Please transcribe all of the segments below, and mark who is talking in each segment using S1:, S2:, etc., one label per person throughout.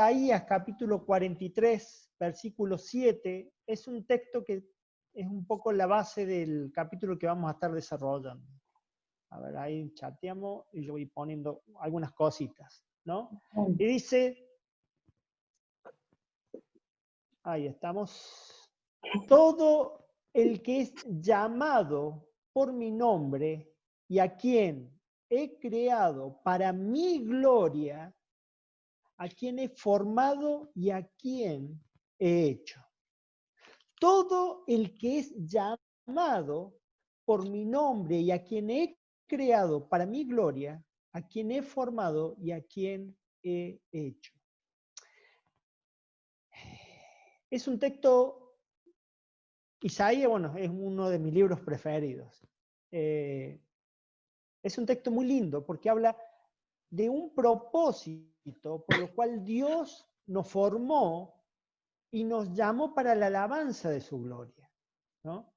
S1: Isaías capítulo 43, versículo 7, es un texto que es un poco la base del capítulo que vamos a estar desarrollando. A ver, ahí chateamos y yo voy poniendo algunas cositas, ¿no? Y dice, ahí estamos, todo el que es llamado por mi nombre y a quien he creado para mi gloria, a quien he formado y a quien he hecho. Todo el que es llamado por mi nombre y a quien he creado para mi gloria, a quien he formado y a quien he hecho. Es un texto, Isaías, bueno, es uno de mis libros preferidos. Es un texto muy lindo porque habla de un propósito por lo cual Dios nos formó y nos llamó para la alabanza de su gloria, ¿no?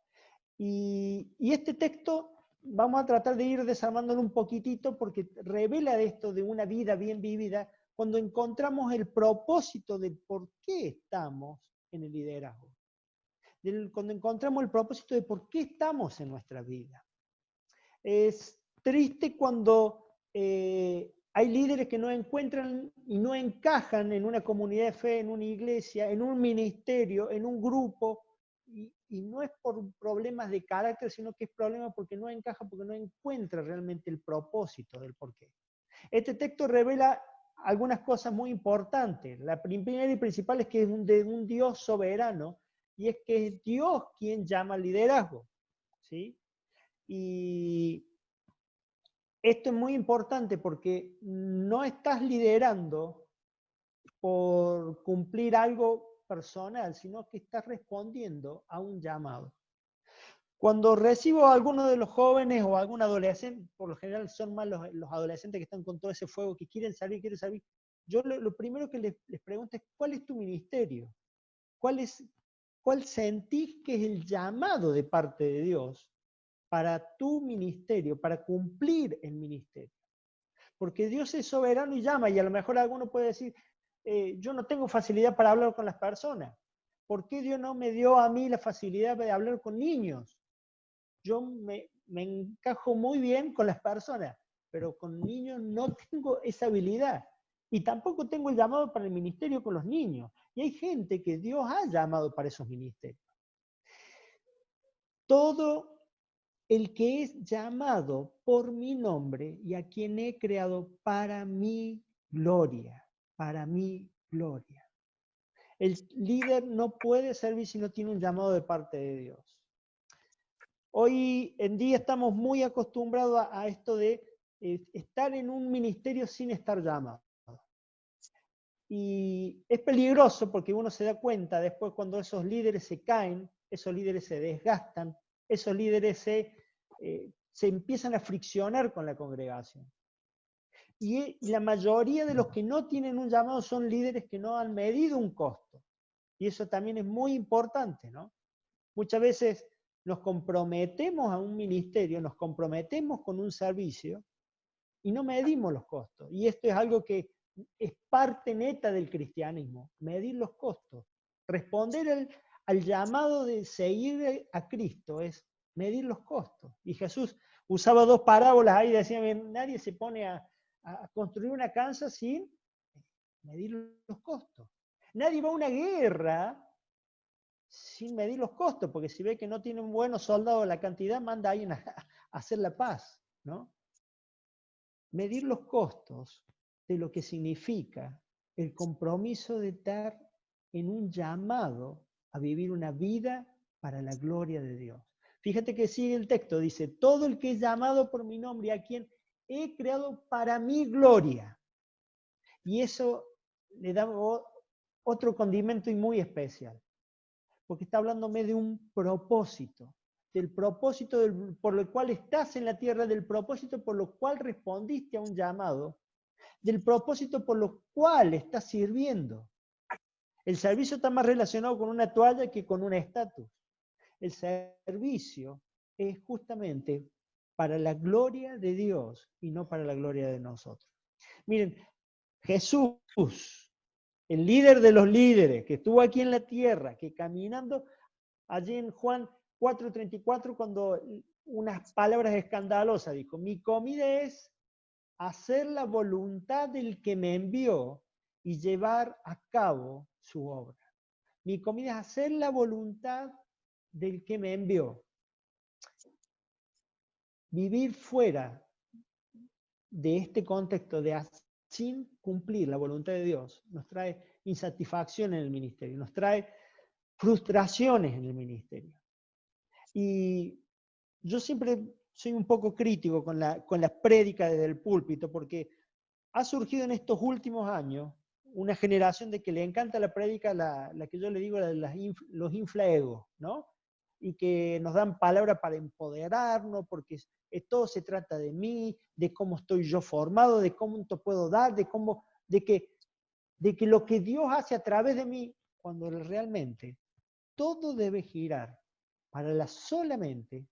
S1: Y este texto vamos a tratar de ir desarmándolo un poquitito porque revela de esto de una vida bien vivida cuando encontramos el propósito del por qué estamos en el liderazgo. Cuando encontramos el propósito de por qué estamos en nuestra vida. Es triste cuando hay líderes que no encuentran y no encajan en una comunidad de fe, en una iglesia, en un ministerio, en un grupo, y no es por problemas de carácter, sino que es problema porque no encaja, porque no encuentra realmente el propósito del porqué. Este texto revela algunas cosas muy importantes. La primera y principal es que es de un Dios soberano, y es que es Dios quien llama al liderazgo, ¿sí? Y esto es muy importante porque no estás liderando por cumplir algo personal, sino que estás respondiendo a un llamado. Cuando recibo a alguno de los jóvenes o a algún adolescente, por lo general son más los adolescentes que están con todo ese fuego, que quieren salir, yo lo primero que les pregunto es, ¿cuál es tu ministerio? ¿Cuál sentís que es el llamado de parte de Dios para tu ministerio, para cumplir el ministerio? Porque Dios es soberano y llama, y a lo mejor alguno puede decir, yo no tengo facilidad para hablar con las personas. ¿Por qué Dios no me dio a mí la facilidad de hablar con niños? Yo me encajo muy bien con las personas, pero con niños no tengo esa habilidad. Y tampoco tengo el llamado para el ministerio con los niños. Y hay gente que Dios ha llamado para esos ministerios. Todo el que es llamado por mi nombre y a quien he creado para mi gloria, para mi gloria. El líder no puede servir si no tiene un llamado de parte de Dios. Hoy en día estamos muy acostumbrados a esto de estar en un ministerio sin estar llamado. Y es peligroso porque uno se da cuenta después cuando esos líderes se caen, esos líderes se desgastan, esos líderes se empiezan a friccionar con la congregación. Y la mayoría de los que no tienen un llamado son líderes que no han medido un costo. Y eso también es muy importante, ¿no? Muchas veces nos comprometemos a un ministerio, nos comprometemos con un servicio y no medimos los costos. Y esto es algo que es parte neta del cristianismo, medir los costos. Responder al llamado de seguir a Cristo es medir los costos. Y Jesús usaba dos parábolas ahí, decía, nadie se pone a construir una casa sin medir los costos. Nadie va a una guerra sin medir los costos, porque si ve que no tienen buenos soldados la cantidad, manda a alguien a hacer la paz, ¿no? Medir los costos de lo que significa el compromiso de estar en un llamado a vivir una vida para la gloria de Dios. Fíjate que sigue el texto, dice, todo el que es llamado por mi nombre, a quien he creado para mi gloria. Y eso le da otro condimento y muy especial, porque está hablándome de un propósito, del propósito por el cual estás en la tierra, del propósito por lo cual respondiste a un llamado, del propósito por lo cual estás sirviendo. El servicio está más relacionado con una toalla que con un estatus. El servicio es justamente para la gloria de Dios y no para la gloria de nosotros. Miren, Jesús el líder de los líderes, que estuvo aquí en la tierra, que caminando allí en Juan 4:34, cuando unas palabras escandalosas dijo, mi comida es hacer la voluntad del que me envió y llevar a cabo su obra. Mi comida es hacer la voluntad del que me envió. Vivir fuera de este contexto sin cumplir la voluntad de Dios nos trae insatisfacción en el ministerio, nos trae frustraciones en el ministerio. Y yo siempre soy un poco crítico con la prédica desde el púlpito, porque ha surgido en estos últimos años una generación de que le encanta la prédica, la que yo le digo, los inflaegos, ¿no? Y que nos dan palabras para empoderarnos, porque todo se trata de mí, de cómo estoy yo formado, de cómo te puedo dar, de que lo que Dios hace a través de mí, cuando realmente todo debe girar para solamente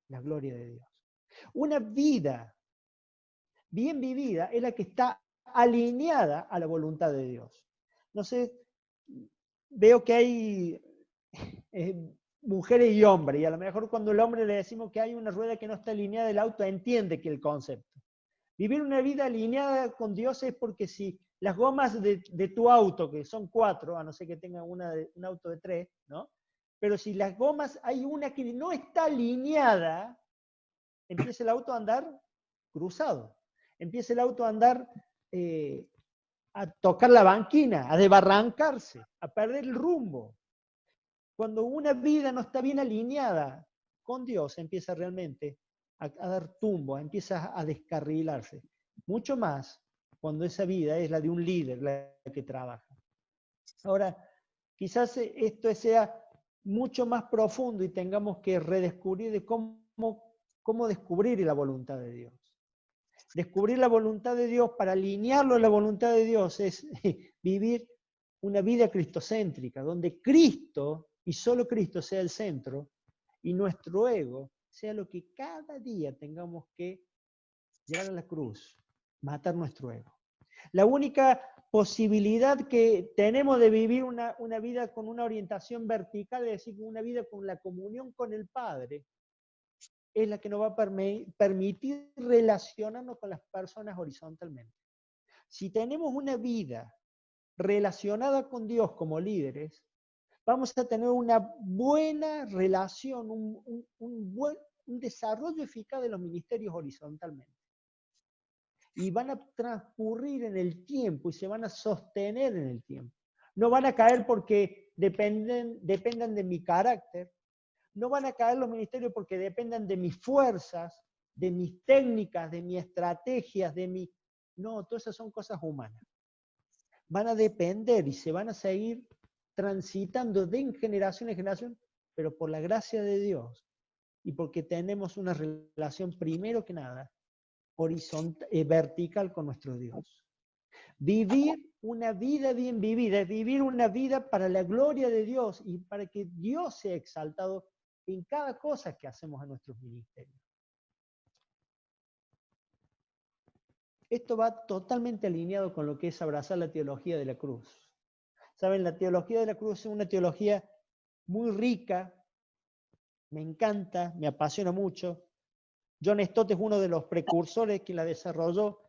S1: la gloria de Dios. Una vida bien vivida es la que está alineada a la voluntad de Dios. No sé, veo que hay mujeres y hombres, y a lo mejor cuando el hombre le decimos que hay una rueda que no está alineada, el auto entiende que el concepto. Vivir una vida alineada con Dios es porque si las gomas de tu auto, que son 4, a no ser que tenga un auto de 3, ¿no? Pero si las gomas, hay una que no está alineada, empieza el auto a andar cruzado. Empieza el auto a andar, a tocar la banquina, a desbarrancarse, a perder el rumbo. Cuando una vida no está bien alineada con Dios, empieza realmente a dar tumbo, empieza a descarrilarse. Mucho más cuando esa vida es la de un líder, la que trabaja. Ahora, quizás esto sea mucho más profundo y tengamos que redescubrir de cómo descubrir la voluntad de Dios. Descubrir la voluntad de Dios para alinearlo a la voluntad de Dios es vivir una vida cristocéntrica, donde Cristo y solo Cristo sea el centro y nuestro ego sea lo que cada día tengamos que llevar a la cruz, matar nuestro ego. La única posibilidad que tenemos de vivir una vida con una orientación vertical, es decir, una vida con la comunión con el Padre, es la que nos va a permitir relacionarnos con las personas horizontalmente. Si tenemos una vida relacionada con Dios como líderes, vamos a tener una buena relación, un desarrollo eficaz de los ministerios horizontalmente. Y van a transcurrir en el tiempo y se van a sostener en el tiempo. No van a caer porque dependan de mi carácter. No van a caer los ministerios porque dependan de mis fuerzas, de mis técnicas, de mis estrategias, No, todas esas son cosas humanas. Van a depender y se van a seguir transitando de generación en generación, pero por la gracia de Dios y porque tenemos una relación primero que nada horizontal, vertical con nuestro Dios. Vivir una vida bien vivida es vivir una vida para la gloria de Dios y para que Dios sea exaltado en cada cosa que hacemos en nuestros ministerios. Esto va totalmente alineado con lo que es abrazar la teología de la cruz. Saben, la teología de la cruz es una teología muy rica, me encanta, me apasiona mucho. John Stott es uno de los precursores que la desarrolló.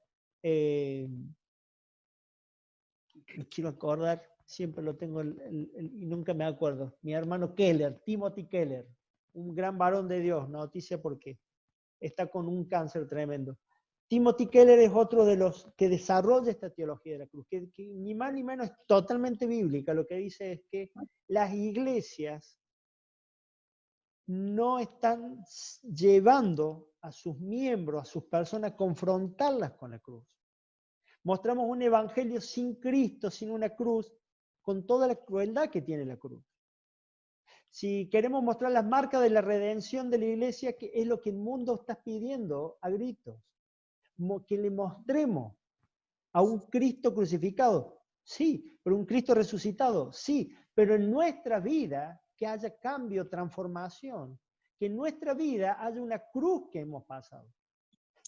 S1: Me quiero acordar, siempre lo tengo y nunca me acuerdo. Mi hermano Keller, Timothy Keller, un gran varón de Dios, noticia porque está con un cáncer tremendo. Timothy Keller es otro de los que desarrolla esta teología de la cruz, que ni más ni menos es totalmente bíblica. Lo que dice es que las iglesias no están llevando a sus miembros, a sus personas, a confrontarlas con la cruz. Mostramos un evangelio sin Cristo, sin una cruz, con toda la crueldad que tiene la cruz. Si queremos mostrar las marcas de la redención de la iglesia, que es lo que el mundo está pidiendo a gritos, que le mostremos a un Cristo crucificado, sí, pero un Cristo resucitado, sí, pero en nuestra vida que haya cambio, transformación, que en nuestra vida haya una cruz que hemos pasado.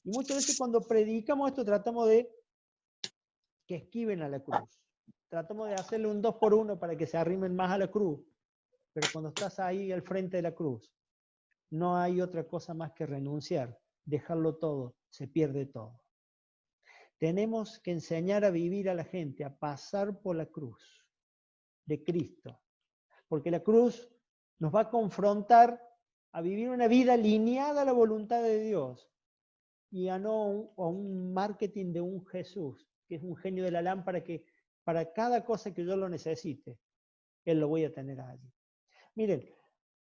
S1: Y muchas veces cuando predicamos esto tratamos de que esquiven a la cruz. tratamos de hacerle un 2 por 1 para que se arrimen más a la cruz, pero cuando estás ahí al frente de la cruz, no hay otra cosa más que renunciar, dejarlo todo, se pierde todo. Tenemos que enseñar a vivir a la gente, a pasar por la cruz de Cristo, porque la cruz nos va a confrontar a vivir una vida alineada a la voluntad de Dios y a no a un marketing de un Jesús, que es un genio de la lámpara que para cada cosa que yo lo necesite, Él lo voy a tener allí. Miren,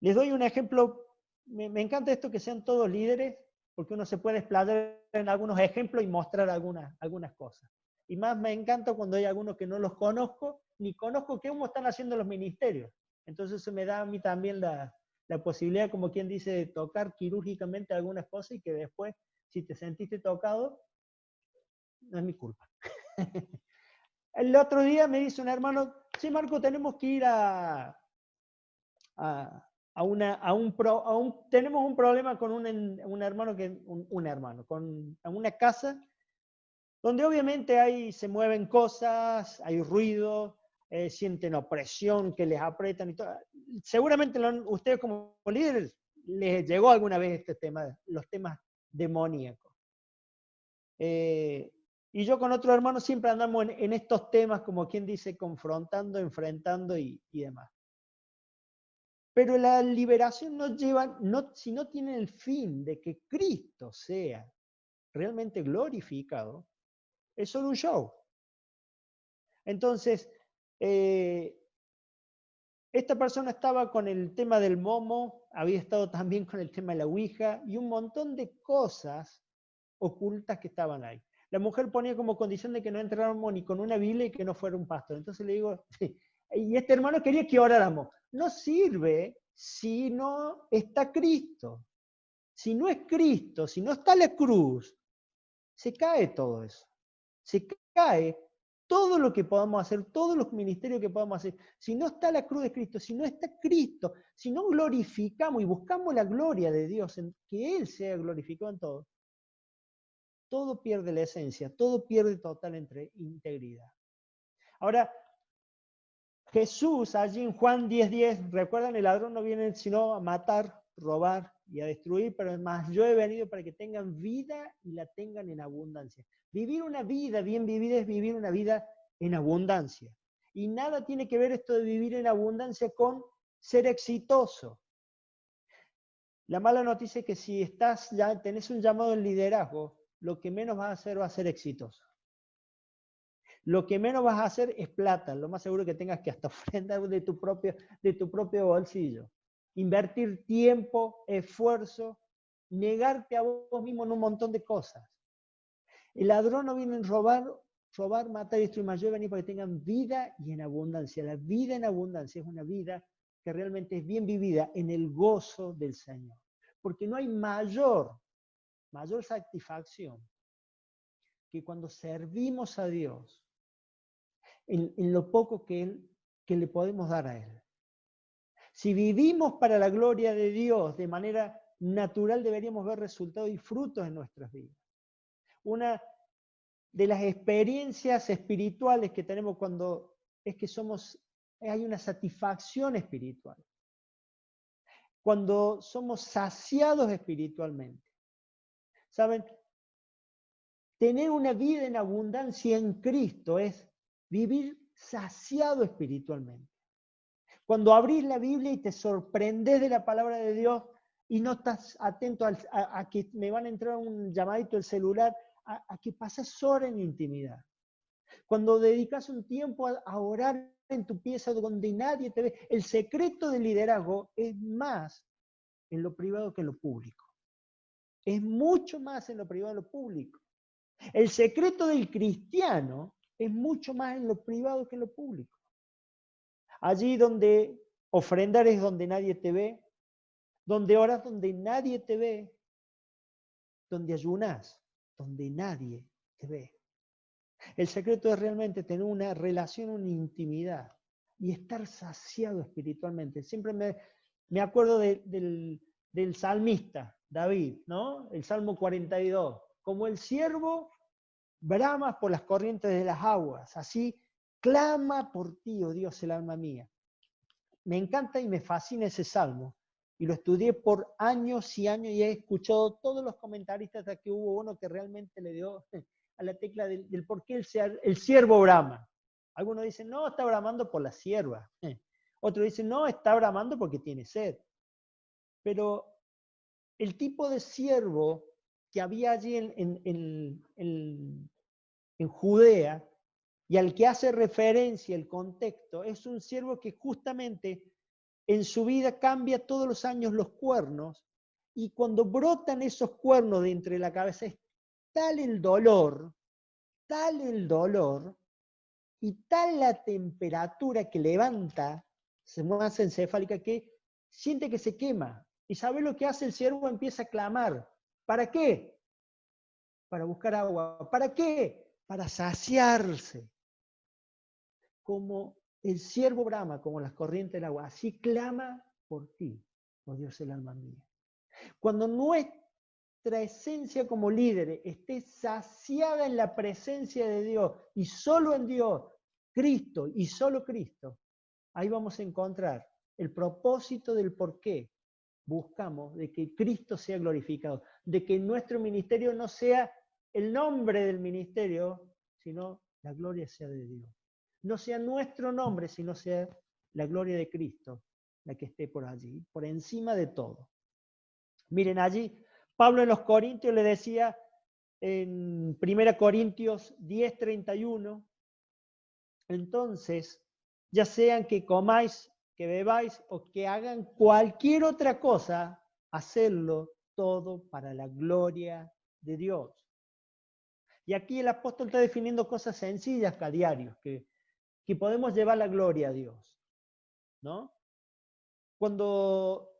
S1: les doy un ejemplo, me encanta esto que sean todos líderes, porque uno se puede explayar en algunos ejemplos y mostrar algunas cosas. Y más me encanta cuando hay algunos que no los conozco, ni conozco cómo están haciendo los ministerios. Entonces eso me da a mí también la posibilidad, como quien dice, de tocar quirúrgicamente algunas cosas y que después, si te sentiste tocado, no es mi culpa. El otro día me dice un hermano, sí, Marco, tenemos que ir tenemos un problema con un hermano, con una casa donde obviamente se mueven cosas, hay ruido, sienten opresión, que les apretan y todo. Seguramente ustedes como líderes les llegó alguna vez este tema, los temas demoníacos. Y yo con otro hermano siempre andamos en estos temas, como quien dice, confrontando, enfrentando y demás. Pero la liberación si no tiene el fin de que Cristo sea realmente glorificado, es solo un show. Entonces, esta persona estaba con el tema del momo, había estado también con el tema de la ouija y un montón de cosas ocultas que estaban ahí. La mujer ponía como condición de que no entráramos ni con una Biblia y que no fuera un pastor. Entonces le digo, y este hermano quería que oráramos. No sirve si no está Cristo. Si no es Cristo, si no está la cruz, se cae todo eso. Se cae todo lo que podamos hacer, todos los ministerios que podamos hacer. Si no está la cruz de Cristo, si no está Cristo, si no glorificamos y buscamos la gloria de Dios, en que Él sea glorificado en todo, todo pierde la esencia, todo pierde total integridad. Ahora, Jesús, allí en Juan 10:10, recuerdan, el ladrón no viene sino a matar, robar y a destruir, pero más yo he venido para que tengan vida y la tengan en abundancia. Vivir una vida bien vivida es vivir una vida en abundancia. Y nada tiene que ver esto de vivir en abundancia con ser exitoso. La mala noticia es que si tenés un llamado en liderazgo, lo que menos vas a hacer va a ser exitoso. Lo que menos vas a hacer es plata, lo más seguro que tengas que hasta ofrendar de tu propio bolsillo. Invertir tiempo, esfuerzo, negarte a vos mismo en un montón de cosas. El ladrón no viene a robar, matar y destruir, más yo he venido para que tengan vida y en abundancia. La vida en abundancia es una vida que realmente es bien vivida en el gozo del Señor. Porque no hay mayor satisfacción que cuando servimos a Dios en lo poco que le podemos dar a Él. Si vivimos para la gloria de Dios de manera natural, deberíamos ver resultados y frutos en nuestras vidas. Una de las experiencias espirituales que tenemos es que hay una satisfacción espiritual. Cuando somos saciados espiritualmente. ¿Saben? Tener una vida en abundancia en Cristo es vivir saciado espiritualmente. Cuando abrís la Biblia y te sorprendes de la palabra de Dios y no estás atento a que me van a entrar un llamadito del celular, a que pasas horas en intimidad. Cuando dedicas un tiempo a orar en tu pieza donde nadie te ve, el secreto del liderazgo es más en lo privado que en lo público. Es mucho más en lo privado que en lo público. El secreto del cristiano es mucho más en lo privado que en lo público. Allí donde ofrendar es donde nadie te ve, donde oras donde nadie te ve, donde ayunas donde nadie te ve. El secreto es realmente tener una relación, una intimidad y estar saciado espiritualmente. Siempre me acuerdo del salmista, David, ¿no? El Salmo 42. Como el ciervo brama por las corrientes de las aguas, así Clama por ti, oh Dios, el alma mía. Me encanta y me fascina ese salmo. Y lo estudié por años y años y he escuchado todos los comentaristas hasta que hubo uno que realmente le dio a la tecla del por qué el siervo brama. Algunos dicen, no, está bramando por la sierva. Otros dicen, no, está bramando porque tiene sed. Pero el tipo de siervo que había allí en Judea y al que hace referencia el contexto, es un siervo que justamente en su vida cambia todos los años los cuernos y cuando brotan esos cuernos de entre la cabeza es tal el dolor y tal la temperatura que levanta, se masa encefálica, que siente que se quema. ¿Y sabe lo que hace el siervo? Empieza a clamar. ¿Para qué? Para buscar agua. ¿Para qué? Para saciarse. Como el siervo brama, como las corrientes del agua. Así clama por ti, oh Dios, el alma mía. Cuando nuestra esencia como líderes esté saciada en la presencia de Dios y solo en Dios, Cristo y solo Cristo, ahí vamos a encontrar el propósito del por qué buscamos de que Cristo sea glorificado, de que nuestro ministerio no sea el nombre del ministerio, sino la gloria sea de Dios. No sea nuestro nombre, sino sea la gloria de Cristo la que esté por allí, por encima de todo. Miren allí, Pablo en los Corintios le decía en 1 Corintios 10:31, entonces, ya sean que comáis, que bebáis o que hagan cualquier otra cosa, hacerlo todo para la gloria de Dios. Y aquí el apóstol está definiendo cosas sencillas a diario, que podemos llevar la gloria a Dios, ¿no?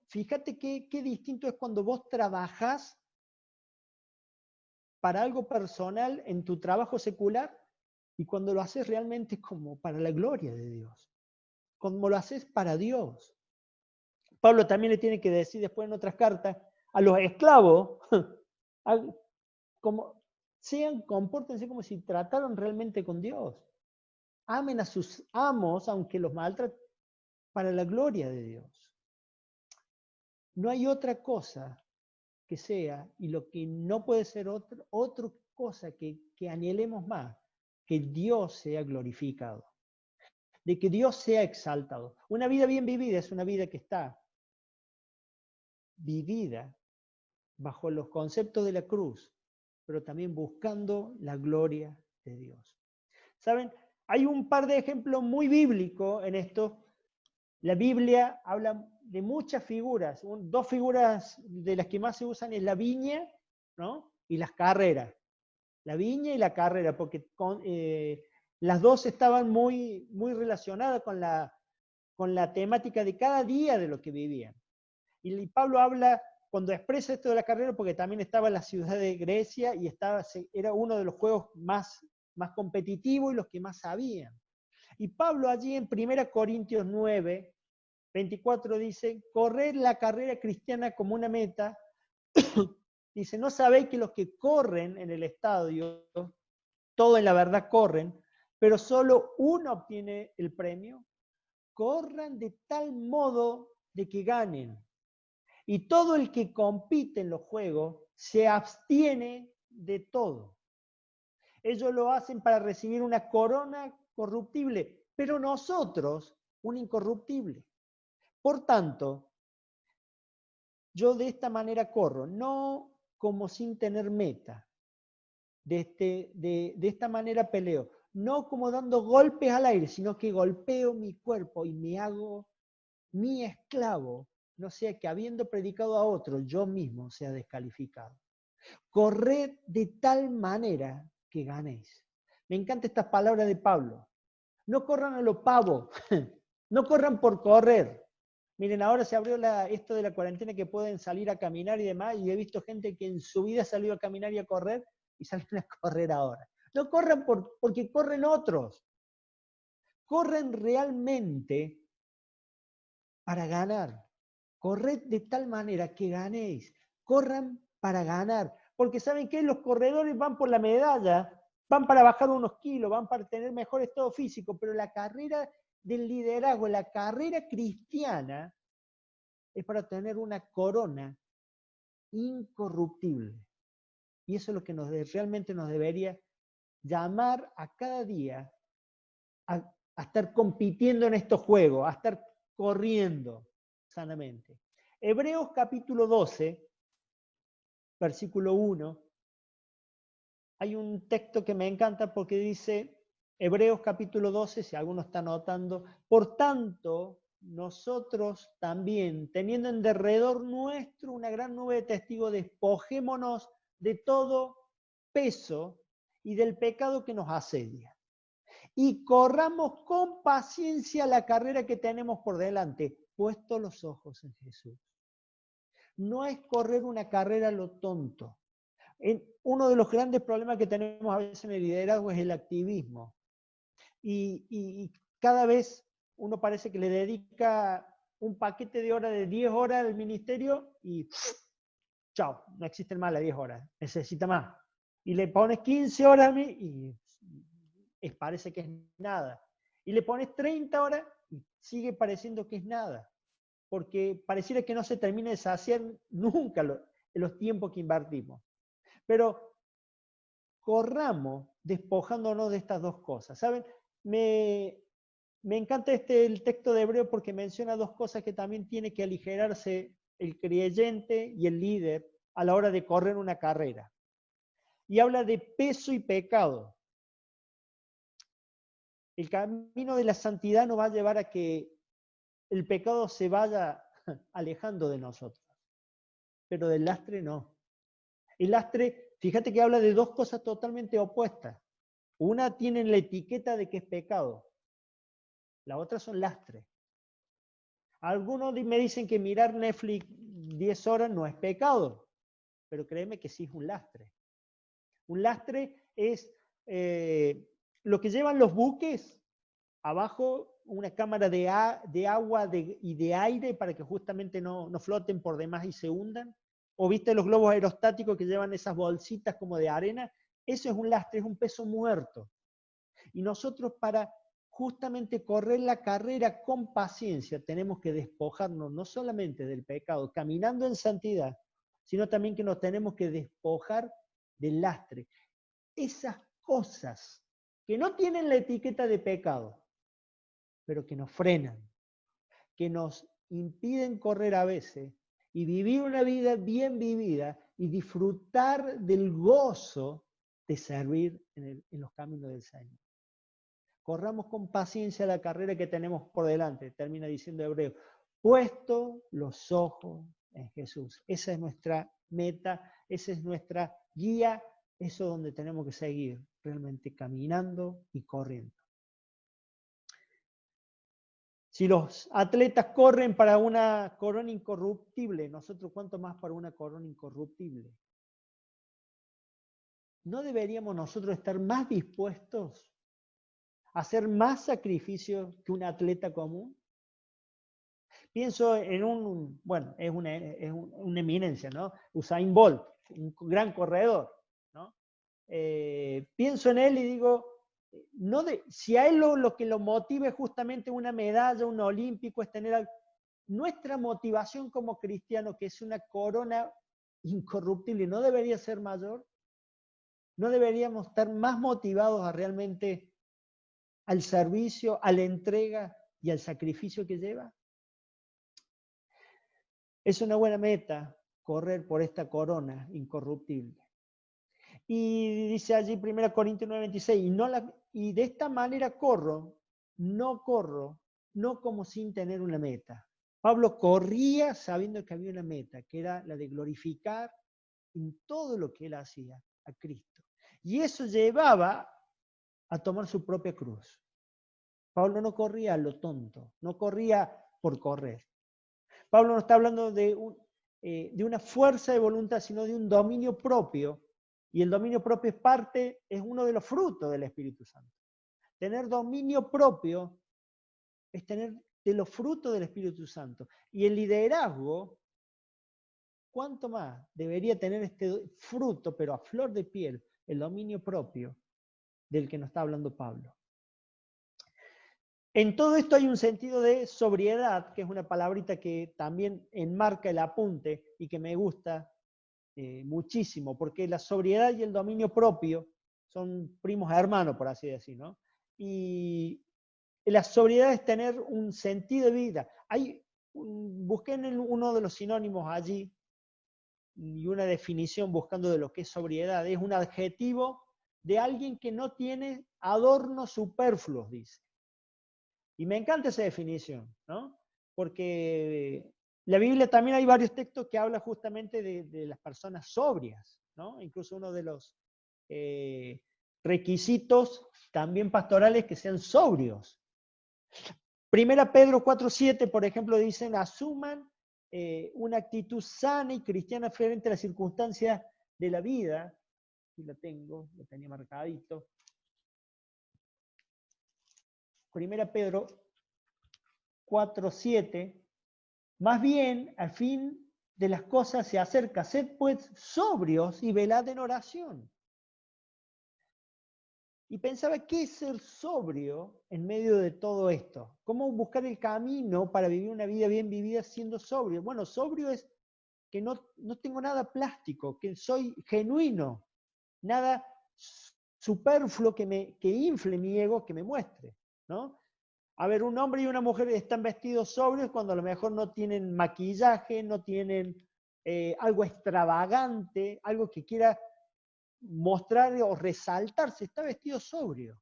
S1: Fíjate qué distinto es cuando vos trabajás para algo personal en tu trabajo secular y cuando lo haces realmente como para la gloria de Dios, como lo haces para Dios. Pablo también le tiene que decir después en otras cartas a los esclavos, compórtense como si trataran realmente con Dios. Amen a sus amos, aunque los maltraten, para la gloria de Dios. No hay otra cosa que sea, y lo que no puede ser otra cosa que anhelemos más, que Dios sea glorificado, de que Dios sea exaltado. Una vida bien vivida es una vida que está vivida bajo los conceptos de la cruz, pero también buscando la gloria de Dios. ¿Saben? Hay un par de ejemplos muy bíblicos en esto. La Biblia habla de muchas figuras. Dos figuras de las que más se usan es la viña, ¿no? Y las carreras. La viña y la carrera, porque las dos estaban muy, muy relacionadas con la temática de cada día de lo que vivían. Y Pablo habla, cuando expresa esto de la carrera, porque también estaba en la ciudad de Grecia y era uno de los juegos más competitivos y los que más sabían. Y Pablo allí en 1 Corintios 9, 24 dice, correr la carrera cristiana como una meta. Dice, ¿no sabéis que los que corren en el estadio, todos en la verdad corren, pero solo uno obtiene el premio? Corran de tal modo de que ganen. Y todo el que compite en los juegos se abstiene de todo. Ellos lo hacen para recibir una corona corruptible, pero nosotros una incorruptible. Por tanto, yo de esta manera corro, no como sin tener meta. De esta manera peleo, no como dando golpes al aire, sino que golpeo mi cuerpo y me hago mi esclavo, no sea que habiendo predicado a otro, yo mismo sea descalificado. Corred de tal manera que ganéis. Me encanta esta palabra de Pablo. No corran a lo pavo, no corran por correr. Miren, ahora se abrió esto de la cuarentena que pueden salir a caminar y demás, y he visto gente que en su vida salió a caminar y a correr, y salen a correr ahora. No corran porque corren otros. Corren realmente para ganar. Corred de tal manera que ganéis. Corran para ganar. Porque ¿saben qué? Los corredores van por la medalla, van para bajar unos kilos, van para tener mejor estado físico, pero la carrera del liderazgo, la carrera cristiana, es para tener una corona incorruptible. Y eso es lo que realmente nos debería llamar a cada día a estar compitiendo en estos juegos, a estar corriendo sanamente. Hebreos capítulo 12, versículo 1, hay un texto que me encanta porque dice, Hebreos capítulo 12, si alguno está notando, por tanto, nosotros también, teniendo en derredor nuestro una gran nube de testigos, despojémonos de todo peso y del pecado que nos asedia. Y corramos con paciencia la carrera que tenemos por delante, puestos los ojos en Jesús. No es correr una carrera a lo tonto. Uno de los grandes problemas que tenemos a veces en el liderazgo es el activismo. Y cada vez uno parece que le dedica un paquete de horas de 10 horas al ministerio y chao, no existen más las 10 horas, necesita más. Y le pones 15 horas a mí y parece que es nada. Y le pones 30 horas y sigue pareciendo que es nada. Porque pareciera que no se termina de saciar nunca los tiempos que invertimos. Pero corramos despojándonos de estas dos cosas. ¿Saben? Me encanta el texto de Hebreo porque menciona dos cosas que también tiene que aligerarse el creyente y el líder a la hora de correr una carrera. Y habla de peso y pecado. El camino de la santidad nos va a llevar a que el pecado se vaya alejando de nosotros, pero del lastre no. El lastre, fíjate que habla de dos cosas totalmente opuestas. Una tiene la etiqueta de que es pecado, la otra son lastres. Algunos me dicen que mirar Netflix 10 horas no es pecado, pero créeme que sí es un lastre. Un lastre es lo que llevan los buques, abajo una cámara de agua y de aire para que justamente no floten por demás y se hundan. O viste los globos aerostáticos que llevan esas bolsitas como de arena. Eso es un lastre, es un peso muerto. Y nosotros para justamente correr la carrera con paciencia tenemos que despojarnos no solamente del pecado, caminando en santidad, sino también que nos tenemos que despojar del lastre. Esas cosas que no tienen la etiqueta de pecado, pero que nos frenan, que nos impiden correr a veces y vivir una vida bien vivida y disfrutar del gozo de servir en los caminos del Señor. Corramos con paciencia la carrera que tenemos por delante, termina diciendo Hebreo, puesto los ojos en Jesús. Esa es nuestra meta, esa es nuestra guía, eso es donde tenemos que seguir, realmente caminando y corriendo. Si los atletas corren para una corona incorruptible, nosotros cuánto más para una corona incorruptible. ¿No deberíamos nosotros estar más dispuestos a hacer más sacrificios que un atleta común? Pienso en es una eminencia, ¿no? Usain Bolt, un gran corredor, ¿no? Pienso en él y digo, si a él lo que lo motive es justamente una medalla, un olímpico, es tener nuestra motivación como cristiano, que es una corona incorruptible, ¿no debería ser mayor? ¿No deberíamos estar más motivados a realmente al servicio, a la entrega y al sacrificio que lleva? Es una buena meta correr por esta corona incorruptible. Y dice allí 1 Corintios 9:26, y de esta manera no como sin tener una meta. Pablo corría sabiendo que había una meta, que era la de glorificar en todo lo que él hacía a Cristo. Y eso llevaba a tomar su propia cruz. Pablo no corría a lo tonto, no corría por correr. Pablo no está hablando de una fuerza de voluntad, sino de un dominio propio. Y el dominio propio es uno de los frutos del Espíritu Santo. Tener dominio propio es tener de los frutos del Espíritu Santo. Y el liderazgo, ¿cuánto más debería tener este fruto, pero a flor de piel, el dominio propio del que nos está hablando Pablo. En todo esto hay un sentido de sobriedad, que es una palabrita que también enmarca el apunte y que me gusta muchísimo, porque la sobriedad y el dominio propio son primos hermanos, por así decir, ¿no? Y la sobriedad es tener un sentido de vida. Busqué en uno de los sinónimos allí y una definición buscando de lo que es sobriedad. Es un adjetivo de alguien que no tiene adornos superfluos, dice. Y me encanta esa definición, ¿no? Porque en la Biblia también hay varios textos que hablan justamente de las personas sobrias, ¿no? Incluso uno de los requisitos también pastorales que sean sobrios. Primera Pedro 4:7, por ejemplo, dicen, asuman una actitud sana y cristiana frente a las circunstancias de la vida. Aquí lo tengo, lo tenía marcadito. Primera Pedro 4:7, más bien, al fin de las cosas se acerca, sed pues sobrios y velad en oración. Y pensaba, ¿qué es ser sobrio en medio de todo esto? ¿Cómo buscar el camino para vivir una vida bien vivida siendo sobrio? Bueno, sobrio es que no tengo nada plástico, que soy genuino, nada superfluo que infle mi ego, que me muestre, ¿no? A ver, un hombre y una mujer están vestidos sobrios cuando a lo mejor no tienen maquillaje, no tienen algo extravagante, algo que quiera mostrar o resaltarse, está vestido sobrio.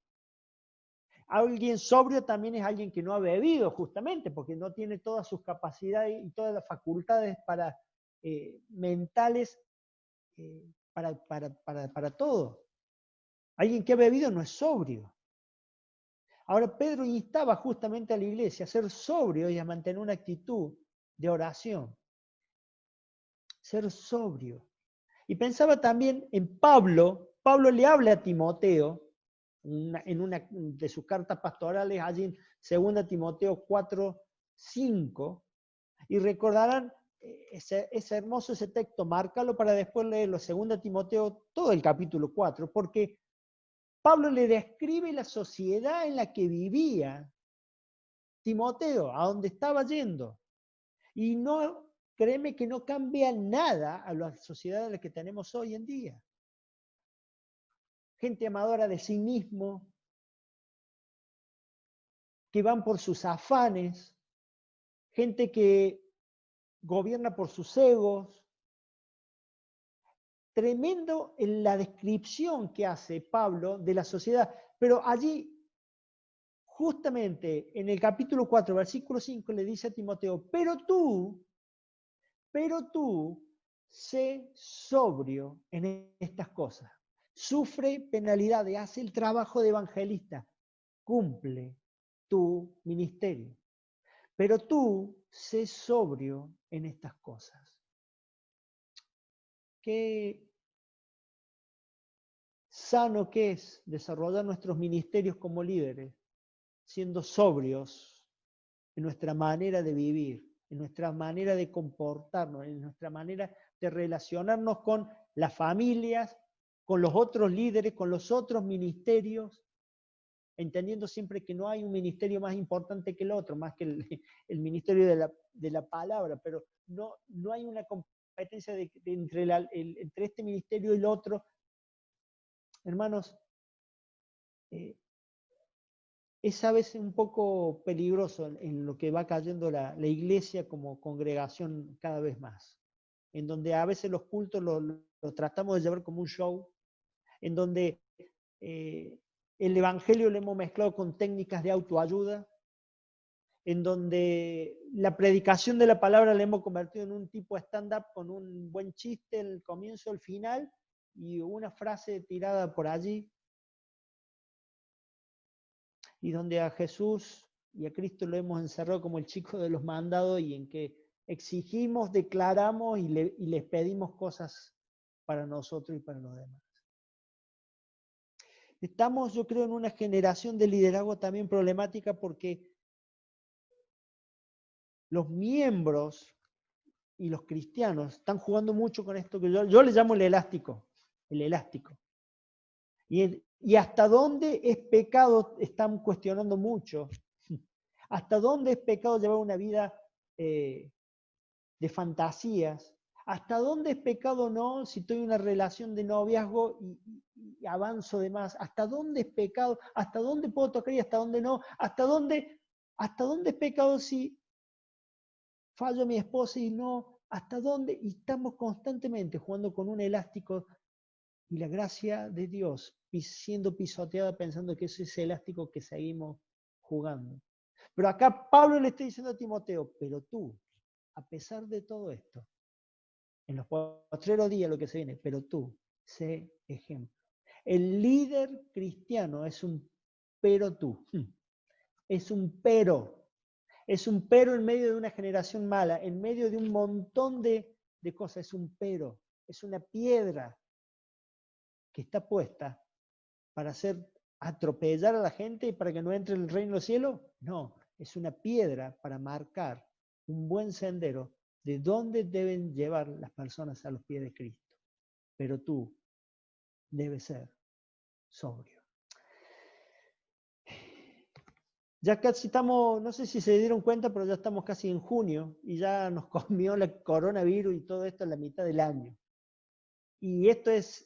S1: Alguien sobrio también es alguien que no ha bebido, justamente, porque no tiene todas sus capacidades y todas las facultades mentales para todo. Alguien que ha bebido no es sobrio. Ahora, Pedro instaba justamente a la iglesia a ser sobrio y a mantener una actitud de oración. Ser sobrio. Y pensaba también en Pablo. Pablo le habla a Timoteo en una de sus cartas pastorales, allí en 2 Timoteo 4:5, y recordarán ese hermoso ese texto, márcalo para después leerlo, 2 Timoteo, todo el capítulo 4, porque Pablo le describe la sociedad en la que vivía Timoteo, a donde estaba yendo. Y no, créeme que no cambia nada a la sociedad en la que tenemos hoy en día. Gente amadora de sí mismo, que van por sus afanes, gente que gobierna por sus egos. Tremendo en la descripción que hace Pablo de la sociedad, pero allí, justamente en el capítulo 4, versículo 5, le dice a Timoteo, pero tú, sé sobrio en estas cosas. Sufre penalidades, hace el trabajo de evangelista, cumple tu ministerio. Pero tú, sé sobrio en estas cosas. Qué sano que es desarrollar nuestros ministerios como líderes, siendo sobrios en nuestra manera de vivir, en nuestra manera de comportarnos, en nuestra manera de relacionarnos con las familias, con los otros líderes, con los otros ministerios, entendiendo siempre que no hay un ministerio más importante que el otro, más que el ministerio de la palabra, pero no hay una competencia entre este ministerio y el otro. Hermanos, es a veces un poco peligroso en lo que va cayendo la iglesia como congregación cada vez más, en donde a veces los cultos los tratamos de llevar como un show, en donde el evangelio lo hemos mezclado con técnicas de autoayuda, en donde la predicación de la palabra la hemos convertido en un tipo stand-up con un buen chiste el comienzo, el final, y una frase tirada por allí, y donde a Jesús y a Cristo lo hemos encerrado como el chico de los mandados y en que exigimos, declaramos y les pedimos cosas para nosotros y para los demás. Estamos, yo creo, en una generación de liderazgo también problemática porque los miembros y los cristianos están jugando mucho con esto que yo le llamo el elástico. El elástico. Y Y hasta dónde es pecado, están cuestionando mucho. Hasta dónde es pecado llevar una vida de fantasías. Hasta dónde es pecado no si estoy en una relación de noviazgo y avanzo de más. Hasta dónde es pecado, hasta dónde puedo tocar y hasta dónde no. Hasta dónde es pecado si fallo a mi esposa y no. Hasta dónde. Y estamos constantemente jugando con un elástico y la gracia de Dios siendo pisoteada pensando que ese es elástico que seguimos jugando. Pero acá Pablo le está diciendo a Timoteo, pero tú, a pesar de todo esto, en los postreros días lo que se viene, pero tú, sé ejemplo. El líder cristiano es un pero tú. Es un pero. Es un pero en medio de una generación mala, en medio de un montón de cosas. Es un pero. Es una piedra que está puesta para hacer atropellar a la gente y para que no entre en el reino de los cielos. No, es una piedra para marcar un buen sendero de dónde deben llevar las personas a los pies de Cristo. Pero tú debes ser sobrio. Ya casi estamos, no sé si se dieron cuenta, pero ya estamos casi en junio y ya nos comió el coronavirus y todo esto en la mitad del año. Y esto es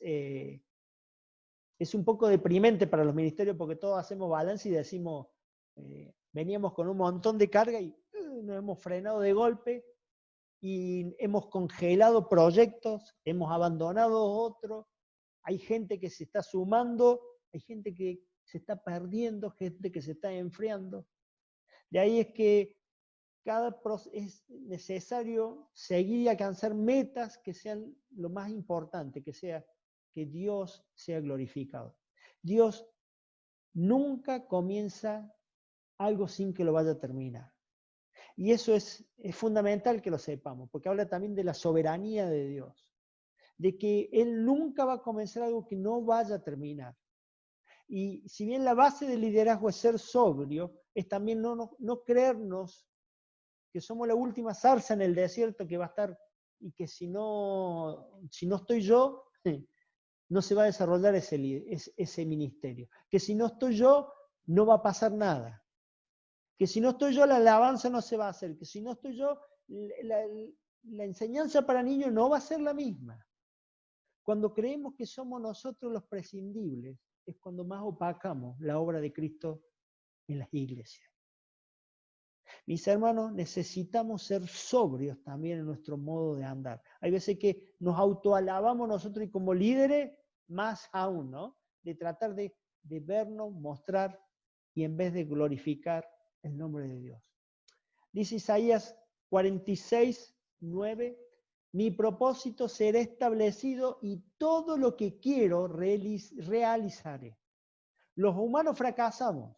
S1: un poco deprimente para los ministerios porque todos hacemos balance y decimos, veníamos con un montón de carga y nos hemos frenado de golpe y hemos congelado proyectos, hemos abandonado otros, hay gente que se está sumando, hay gente que se está perdiendo, gente que se está enfriando. De ahí es que es necesario seguir y alcanzar metas que sean lo más importante, que sea que Dios sea glorificado. Dios nunca comienza algo sin que lo vaya a terminar. Y eso es fundamental que lo sepamos, porque habla también de la soberanía de Dios, de que Él nunca va a comenzar algo que no vaya a terminar. Y si bien la base del liderazgo es ser sobrio, es también no creernos que somos la última zarza en el desierto que va a estar y que si no estoy yo, no se va a desarrollar ese ministerio. Que si no estoy yo, no va a pasar nada. Que si no estoy yo, la alabanza no se va a hacer. Que si no estoy yo, la enseñanza para niños no va a ser la misma. Cuando creemos que somos nosotros los prescindibles, es cuando más opacamos la obra de Cristo en las iglesias. Mis hermanos, necesitamos ser sobrios también en nuestro modo de andar. Hay veces que nos autoalabamos nosotros y como líderes, más aún, ¿no? De tratar de vernos, mostrar y en vez de glorificar el nombre de Dios. Dice Isaías 46:9, mi propósito será establecido y todo lo que quiero realizaré. Los humanos fracasamos.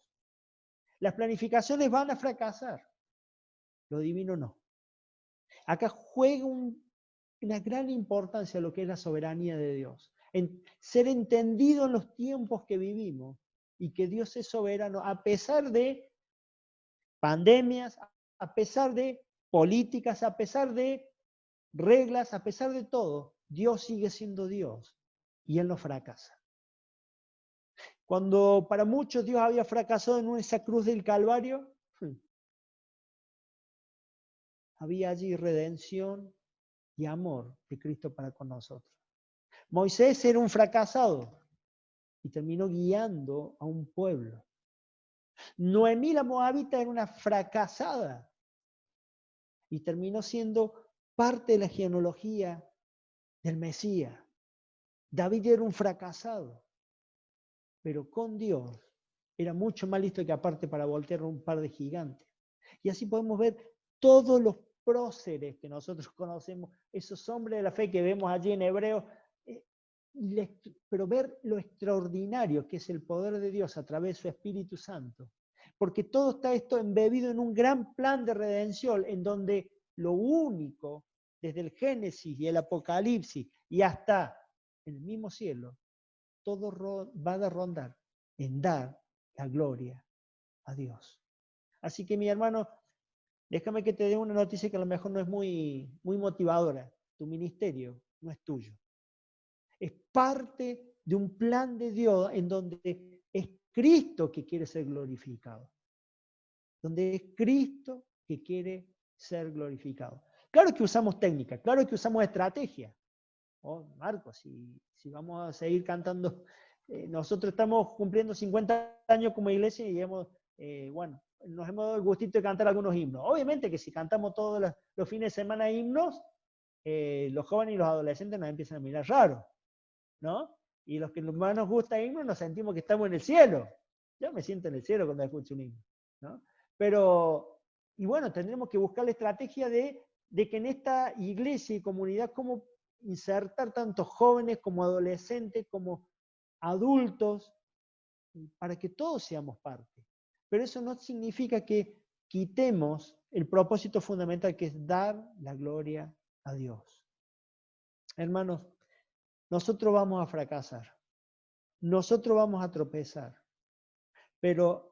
S1: Las planificaciones van a fracasar. Lo divino no. Acá juega una gran importancia lo que es la soberanía de Dios. En ser entendido en los tiempos que vivimos y que Dios es soberano a pesar de pandemias, a pesar de políticas, a pesar de reglas, a pesar de todo, Dios sigue siendo Dios y Él no fracasa. Cuando para muchos Dios había fracasado en esa cruz del Calvario, había allí redención y amor de Cristo para con nosotros. Moisés era un fracasado y terminó guiando a un pueblo. Noemí la Moabita era una fracasada y terminó siendo parte de la genealogía del Mesías. David era un fracasado, pero con Dios era mucho más listo que aparte para voltear un par de gigantes. Y así podemos ver todos los próceres que nosotros conocemos, esos hombres de la fe que vemos allí en Hebreos, pero ver lo extraordinario que es el poder de Dios a través de su Espíritu Santo. Porque todo está esto embebido en un gran plan de redención, en donde lo único, desde el Génesis y el Apocalipsis y hasta en el mismo cielo, todo va a rondar en dar la gloria a Dios. Así que mi hermano, déjame que te dé una noticia que a lo mejor no es muy motivadora. Tu ministerio no es tuyo. Es parte de un plan de Dios en donde es Cristo que quiere ser glorificado. Donde es Cristo que quiere ser glorificado. Claro que usamos técnica, claro que usamos estrategia. Oh, Marcos, si vamos a seguir cantando, nosotros estamos cumpliendo 50 años como iglesia y bueno, nos hemos dado el gustito de cantar algunos himnos. Obviamente que si cantamos todos los fines de semana himnos, los jóvenes y los adolescentes nos empiezan a mirar raro, ¿no? Y los que más nos gusta himnos nos sentimos que estamos en el cielo. Yo me siento en el cielo cuando escucho un himno, ¿no? Pero, y bueno, tendremos que buscar la estrategia de que en esta iglesia y comunidad, cómo insertar tanto jóvenes como adolescentes, como adultos, para que todos seamos parte. Pero eso no significa que quitemos el propósito fundamental, que es dar la gloria a Dios. Hermanos, nosotros vamos a fracasar, nosotros vamos a tropezar, pero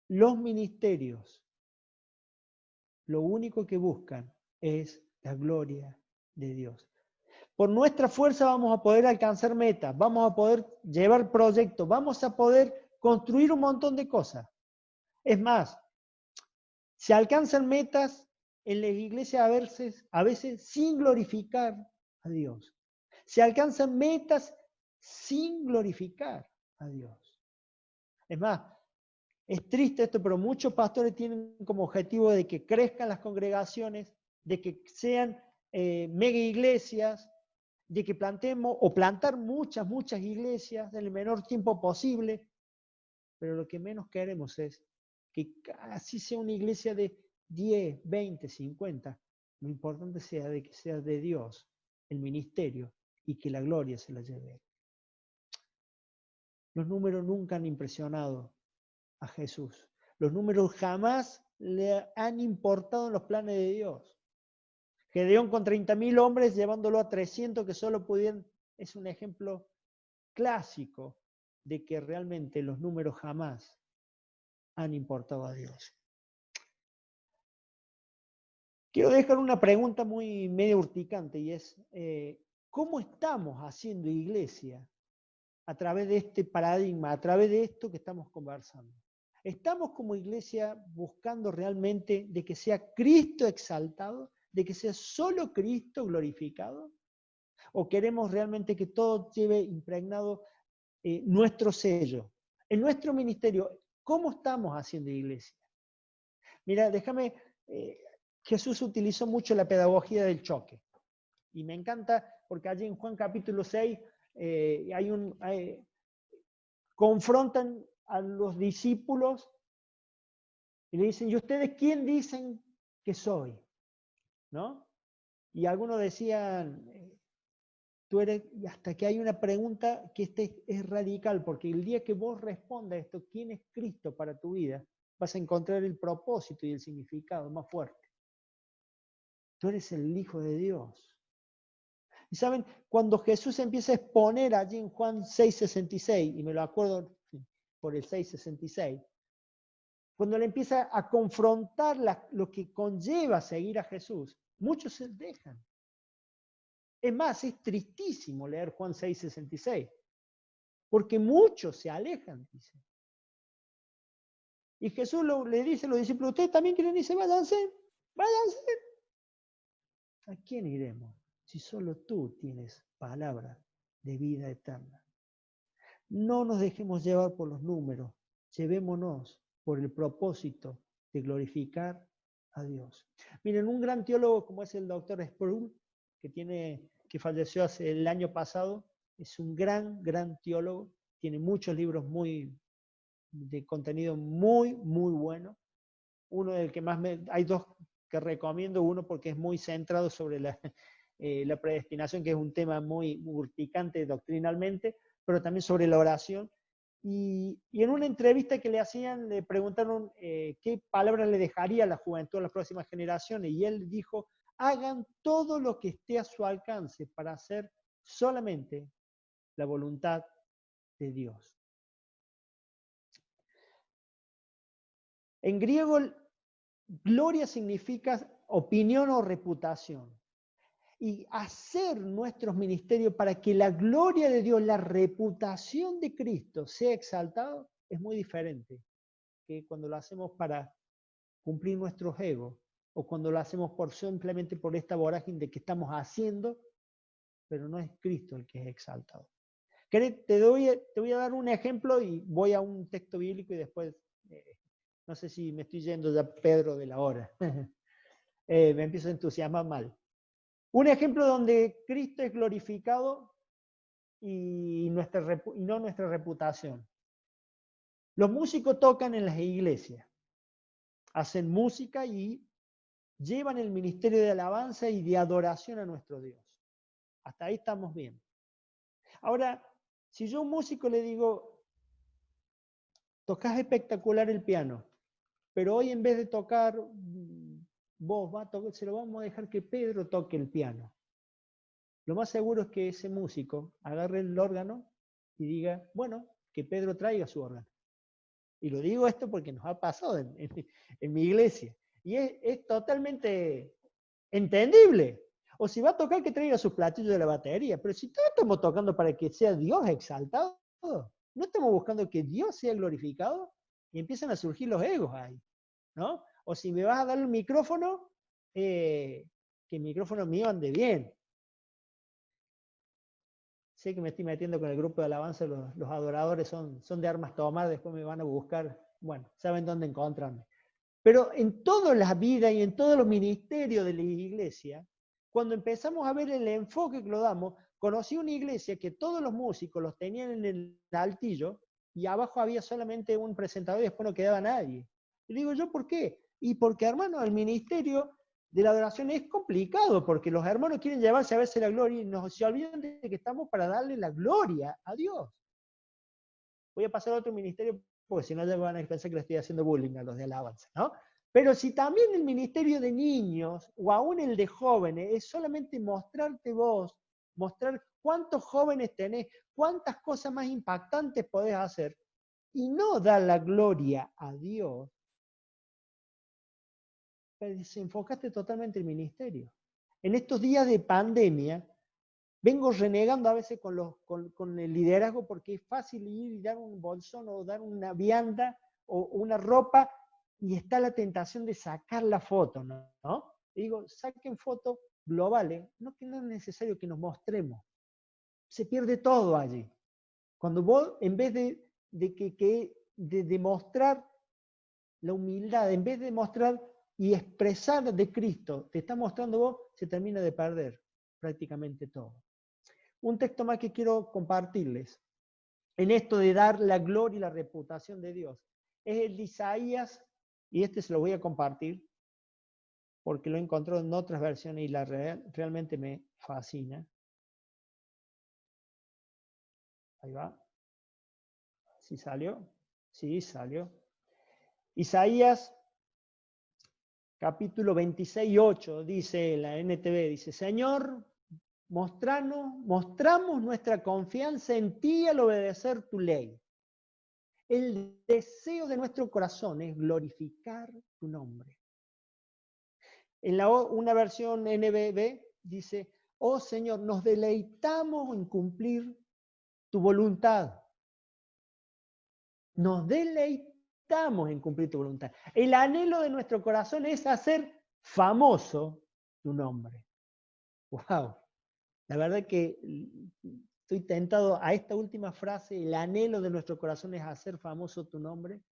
S1: los ministerios lo único que buscan es la gloria de Dios. Por nuestra fuerza vamos a poder alcanzar metas, vamos a poder llevar proyectos, vamos a poder construir un montón de cosas. Es más, se alcanzan metas en las iglesias a veces sin glorificar a Dios. Se alcanzan metas sin glorificar a Dios. Es más, es triste esto, pero muchos pastores tienen como objetivo de que crezcan las congregaciones, de que sean mega iglesias, de que plantemos o plantar muchas iglesias en el menor tiempo posible, pero lo que menos queremos es que así sea una iglesia de 10, 20, 50. Lo importante sea de que sea de Dios el ministerio y que la gloria se la lleve. Los números nunca han impresionado a Jesús. Los números jamás le han importado en los planes de Dios. Gedeón con 30.000 hombres llevándolo a 300 que solo pudieran, es un ejemplo clásico de que realmente los números jamás han importado a Dios. Quiero dejar una pregunta muy medio urticante y es, ¿cómo estamos haciendo iglesia a través de este paradigma, a través de esto que estamos conversando? ¿Estamos como iglesia buscando realmente de que sea Cristo exaltado, de que sea solo Cristo glorificado? ¿O queremos realmente que todo lleve impregnado nuestro sello? En nuestro ministerio, ¿cómo estamos haciendo iglesia? Mira, déjame, Jesús utilizó mucho la pedagogía del choque. Y me encanta porque allí en Juan capítulo 6 confrontan a los discípulos y le dicen, ¿y ustedes quién dicen que soy? ¿No? Y algunos decían, tú eres, y hasta que hay una pregunta que es radical, porque el día que vos respondas esto, ¿quién es Cristo para tu vida? Vas a encontrar el propósito y el significado más fuerte. Tú eres el Hijo de Dios. Y saben, cuando Jesús empieza a exponer allí en Juan 6:66, y me lo acuerdo por el 6:66, cuando le empieza a confrontar lo que conlleva seguir a Jesús, muchos se dejan. Es más, es tristísimo leer Juan 6:66, porque muchos se alejan, dice. Y Jesús le dice a los discípulos, ¿ustedes también quieren irse? Váyanse, váyanse. ¿A quién iremos si solo tú tienes palabra de vida eterna? No nos dejemos llevar por los números, llevémonos por el propósito de glorificar a Dios. Miren, un gran teólogo como es el doctor Sproul, que falleció el año pasado, es un gran teólogo, tiene muchos libros de contenido muy bueno. Uno del que más hay dos que recomiendo, uno porque es muy centrado sobre la predestinación, que es un tema muy urticante doctrinalmente, pero también sobre la oración. Y en una entrevista que le hacían, le preguntaron qué palabras le dejaría a la juventud, a las próximas generaciones, y él dijo, hagan todo lo que esté a su alcance para hacer solamente la voluntad de Dios. En griego, gloria significa opinión o reputación. y hacer nuestros ministerios para que la gloria de Dios, la reputación de Cristo sea exaltado, es muy diferente que cuando lo hacemos para cumplir nuestros egos, o cuando lo hacemos simplemente por esta vorágine de que estamos haciendo, pero no es Cristo el que es exaltado. Te voy a dar un ejemplo y voy a un texto bíblico y después, no sé si me estoy yendo ya Pedro de la hora. Me empiezo a entusiasmar mal. Un ejemplo donde Cristo es glorificado y no nuestra reputación. Los músicos tocan en las iglesias, hacen música y llevan el ministerio de alabanza y de adoración a nuestro Dios. Hasta ahí estamos bien. Ahora, si yo a un músico le digo, tocas espectacular el piano, pero hoy en vez de tocar vos, se lo vamos a dejar que Pedro toque el piano. Lo más seguro es que ese músico agarre el órgano y diga, bueno, que Pedro traiga su órgano. Y lo digo esto porque nos ha pasado en mi iglesia. Y es totalmente entendible. O si va a tocar, que traiga sus platillos de la batería. Pero si todos estamos tocando para que sea Dios exaltado, no estamos buscando que Dios sea glorificado, y empiezan a surgir los egos ahí, ¿no? O si me vas a dar un micrófono, que el micrófono mío ande bien. Sé que me estoy metiendo con el grupo de alabanza, los adoradores son de armas tomar, después me van a buscar, bueno, saben dónde encontrarme. Pero en todas las vidas y en todos los ministerios de la iglesia, cuando empezamos a ver el enfoque que lo damos, conocí una iglesia que todos los músicos los tenían en el altillo y abajo había solamente un presentador y después no quedaba nadie. Y digo yo, ¿por qué? Y porque, hermano, el ministerio de la adoración es complicado, porque los hermanos quieren llevarse a veces la gloria y se olvidan de que estamos para darle la gloria a Dios. Voy a pasar a otro ministerio, porque si no ya van a pensar que le estoy haciendo bullying a los de alabanza, ¿no? Pero si también el ministerio de niños, o aún el de jóvenes, es solamente mostrarte vos, mostrar cuántos jóvenes tenés, cuántas cosas más impactantes podés hacer, y no dar la gloria a Dios, desenfocaste totalmente el ministerio. En estos días de pandemia, vengo renegando a veces con el liderazgo porque es fácil ir y dar un bolsón o dar una vianda o una ropa y está la tentación de sacar la foto, ¿no? Y digo, saquen fotos globales, no que no es necesario que nos mostremos. Se pierde todo allí. Cuando vos, en vez de demostrar la humildad, en vez de mostrar y expresar de Cristo, te está mostrando vos, se termina de perder prácticamente todo. Un texto más que quiero compartirles, en esto de dar la gloria y la reputación de Dios, es el de Isaías, y este se lo voy a compartir, porque lo he encontrado en otras versiones y realmente me fascina. Ahí va. ¿Sí salió? Sí, salió. Isaías, capítulo 26:8, dice la NTV, dice, Señor, mostramos nuestra confianza en ti al obedecer tu ley. El deseo de nuestro corazón es glorificar tu nombre. En una versión NBB dice, oh Señor, nos deleitamos en cumplir tu voluntad. Nos deleitamos en cumplir tu voluntad. El anhelo de nuestro corazón es hacer famoso tu nombre. ¡Wow! La verdad que estoy tentado a esta última frase, el anhelo de nuestro corazón es hacer famoso tu nombre,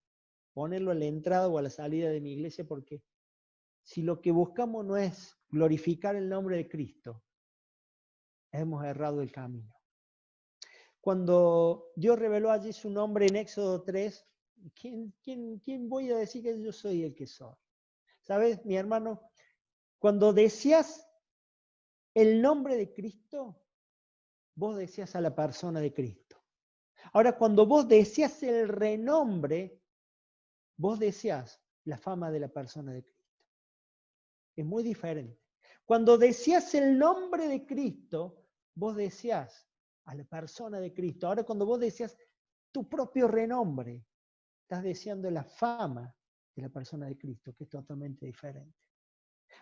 S1: ponerlo a la entrada o a la salida de mi iglesia, porque si lo que buscamos no es glorificar el nombre de Cristo, hemos errado el camino. Cuando Dios reveló allí su nombre en Éxodo 3, ¿quién voy a decir que yo soy el que soy? ¿Sabes, mi hermano? Cuando decías el nombre de Cristo, vos decías a la persona de Cristo. Ahora, cuando vos decías el renombre, vos decías la fama de la persona de Cristo. Es muy diferente. Cuando decías el nombre de Cristo, vos decías a la persona de Cristo. Ahora, cuando vos decías tu propio renombre, estás deseando la fama de la persona de Cristo, que es totalmente diferente.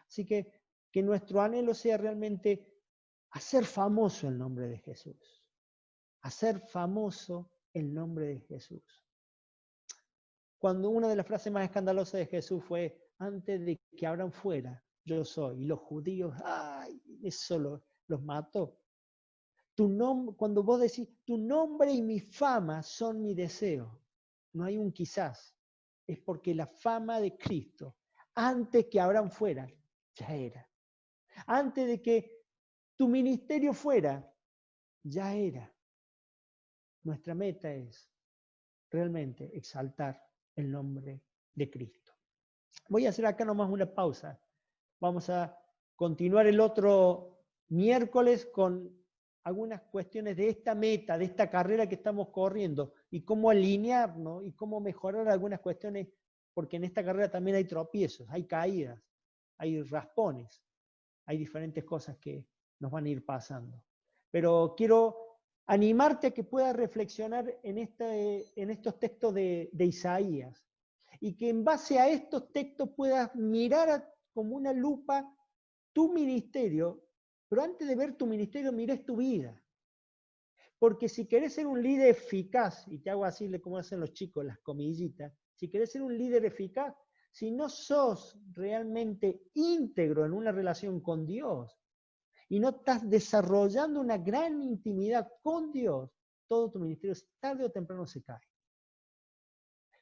S1: Así que nuestro anhelo sea realmente hacer famoso el nombre de Jesús. Hacer famoso el nombre de Jesús. Cuando una de las frases más escandalosas de Jesús fue, antes de que Abraham fuera, yo soy. Y los judíos, ¡ay! Eso los mató. Cuando vos decís, tu nombre y mi fama son mi deseo, no hay un quizás. Es porque la fama de Cristo, antes que Abraham fuera, ya era. Antes de que tu ministerio fuera, ya era. Nuestra meta es realmente exaltar el nombre de Cristo. Voy a hacer acá nomás una pausa. Vamos a continuar el otro miércoles con algunas cuestiones de esta meta, de esta carrera que estamos corriendo y cómo alinearnos y cómo mejorar algunas cuestiones, porque en esta carrera también hay tropiezos, hay caídas, hay raspones, hay diferentes cosas que nos van a ir pasando. Pero quiero animarte a que puedas reflexionar en estos textos de Isaías y que en base a estos textos puedas mirar como una lupa tu ministerio, pero antes de ver tu ministerio, mires tu vida. Porque si querés ser un líder eficaz, y te hago así como hacen los chicos, las comillitas, si querés ser un líder eficaz, si no sos realmente íntegro en una relación con Dios y no estás desarrollando una gran intimidad con Dios, todo tu ministerio tarde o temprano se cae.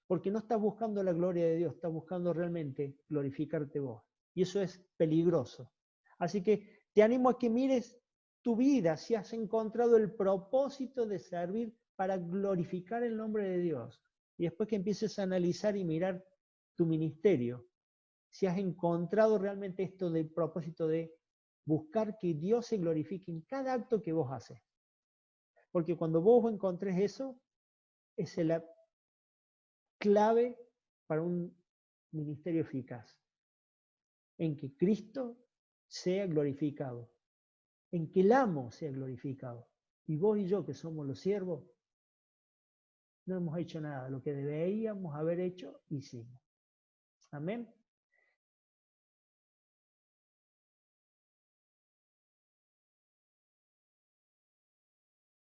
S1: Porque no estás buscando la gloria de Dios, estás buscando realmente glorificarte vos. Y eso es peligroso. Así que te animo a que mires tu vida, si has encontrado el propósito de servir para glorificar el nombre de Dios. Y después que empieces a analizar y mirar tu ministerio, si has encontrado realmente esto del propósito de buscar que Dios se glorifique en cada acto que vos haces. Porque cuando vos encontres eso, es la clave para un ministerio eficaz. En que Cristo sea glorificado. En que el amo sea glorificado. Y vos y yo, que somos los siervos, no hemos hecho nada. Lo que deberíamos haber hecho, hicimos. Amén.